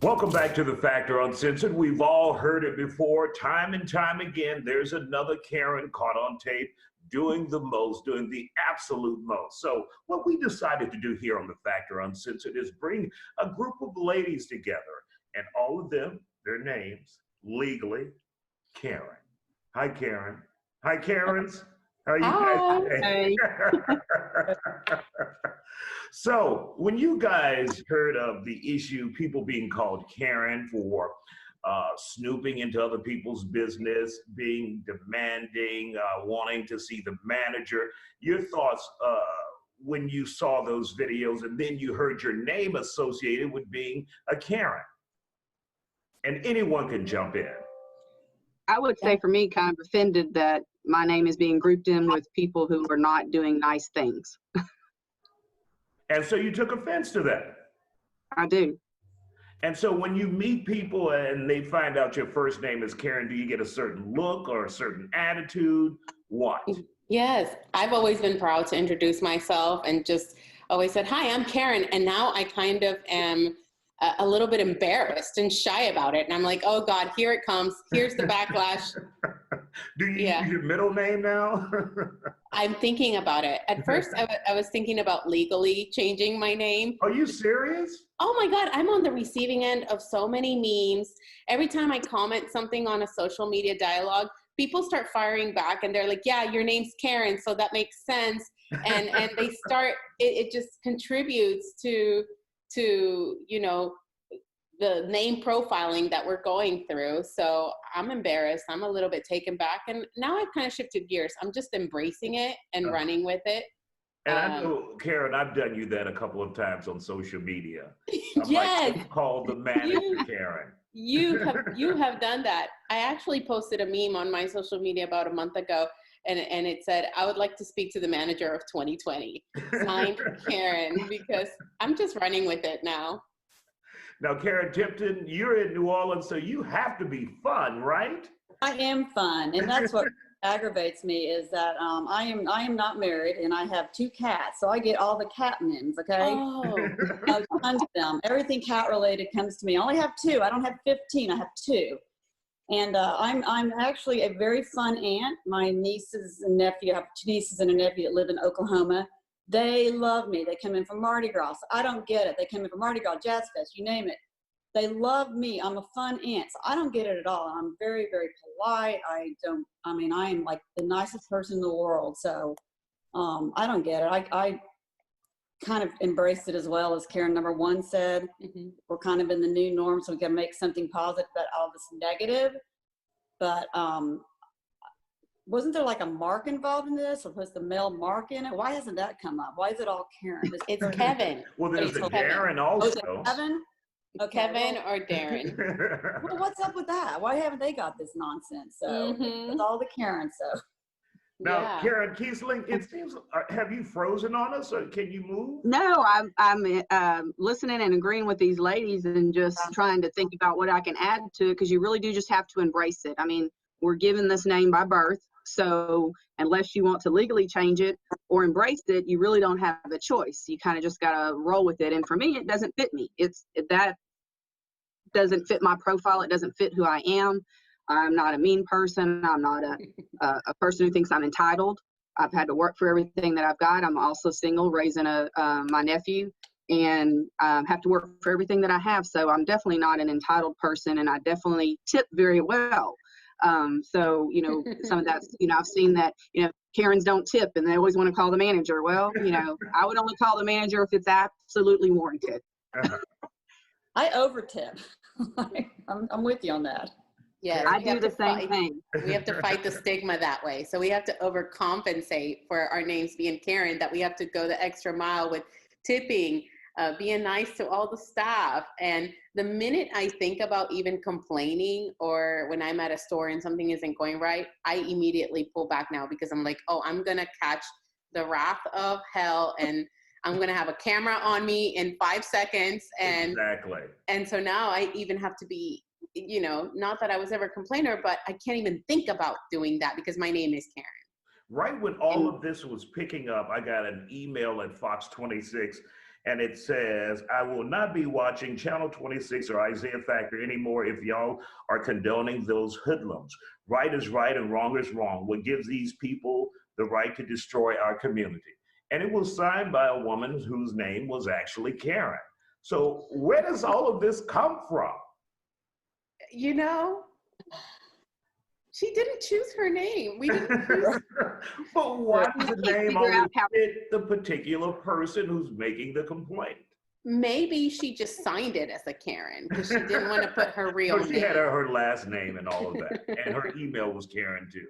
Welcome back to The Factor Uncensored. We've all heard it before, time and time again. There's another Karen caught on tape doing the most, doing the absolute most. So what we decided to do here on The Factor Uncensored is bring a group of ladies together, and all of them, their names, legally, Karen. Hi, Karen. Hi, Karens. How are you guys today? So when you guys heard of the issue, people being called Karen for snooping into other people's business, being demanding, wanting to see the manager, your thoughts when you saw those videos and then you heard your name associated with being a Karen? And anyone can jump in. I would say for me, kind of offended that my name is being grouped in with people who are not doing nice things. And so you took offense to that? I do. And so when you meet people and they find out your first name is Karen, do you get a certain look or a certain attitude? What? Yes, I've always been proud to introduce myself and just always said, hi, I'm Karen. And now I kind of am a little bit embarrassed and shy about it. And I'm like, oh God, here it comes. Here's the backlash. Do you use your middle name now? I'm thinking about it. At first, I was thinking about legally changing my name. Are you serious? Oh my God, I'm on the receiving end of so many memes. Every time I comment something on a social media dialogue, people start firing back and they're like, yeah, your name's Karen, so that makes sense. And they start, it just contributes to, you know, the name profiling that we're going through. So I'm embarrassed. I'm a little bit taken back. And now I've kind of shifted gears. I'm just embracing it and running with it. And I know, Karen, I've done you that a couple of times on social media. I'm yes. like, called the manager Karen. You have done that. I actually posted a meme on my social media about a month ago, and it said, I would like to speak to the manager of 2020, signed Karen, because I'm just running with it now. Now, Karen Tipton, you're in New Orleans, so you have to be fun, right? I am fun, and that's what aggravates me is that I am not married, and I have 2 cats, so I get all the cat memes. Okay, tons of them. Everything cat related comes to me. I only have 2. I don't have 15. I have 2, and I'm actually a very fun aunt. My nieces and nephew, I have 2 nieces and a nephew that live in Oklahoma. They love me. They come in from Mardi Gras. I don't get it. They come in from Mardi Gras, Jazz Fest, you name it. They love me. I'm a fun aunt. So I don't get it at all. I'm very, very polite. I am like the nicest person in the world. So I don't get it. I kind of embraced it as well, as Karen number 1 said. We're kind of in the new norm, so we got to make something positive about all this negative. But wasn't there like a mark involved in this, or was the male mark in it? Why hasn't that come up? Why is it all Karen? It's Kevin. Well, there's the Darren also. Oh, Kevin? Okay, Kevin or Darren. Well, what's up with that? Why haven't they got this nonsense? So it's all the Karen. So now, Karen Kiesling, it seems, have you frozen on us, or can you move? No, I'm listening and agreeing with these ladies and just trying to think about what I can add to it, because you really do just have to embrace it. I mean, we're given this name by birth. So unless you want to legally change it or embrace it, you really don't have a choice. You kind of just got to roll with it. And for me, it doesn't fit me. That doesn't fit my profile. It doesn't fit who I am. I'm not a mean person. I'm not a person who thinks I'm entitled. I've had to work for everything that I've got. I'm also single, raising my nephew, and have to work for everything that I have. So I'm definitely not an entitled person, and I definitely tip very well. So, you know, some of that's, you know, I've seen that, you know, Karens don't tip and they always want to call the manager. Well, you know, I would only call the manager if it's absolutely warranted. I over tip. I'm with you on that. Yeah, I do the same thing. We have to fight the stigma that way. So we have to overcompensate for our names being Karen, that we have to go the extra mile with tipping, being nice to all the staff. And the minute I think about even complaining, or when I'm at a store and something isn't going right, I immediately pull back now, because I'm like, oh, I'm going to catch the wrath of hell, and I'm going to have a camera on me in 5 seconds. And exactly. And so now I even have to be, you know, not that I was ever a complainer, but I can't even think about doing that because my name is Karen. Right when all of this was picking up, I got an email at Fox26, And it says, I will not be watching Channel 26 or Isiah Factor anymore if y'all are condoning those hoodlums. Right is right and wrong is wrong. What gives these people the right to destroy our community? And it was signed by a woman whose name was actually Karen. So where does all of this come from? You know, she didn't choose her name. We didn't choose. But why does the name Figure only out how- fit the particular person who's making the complaint? Maybe she just signed it as a Karen because she didn't want to put her real So she name. had her last name and all of that. And her email was Karen too.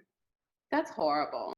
That's horrible.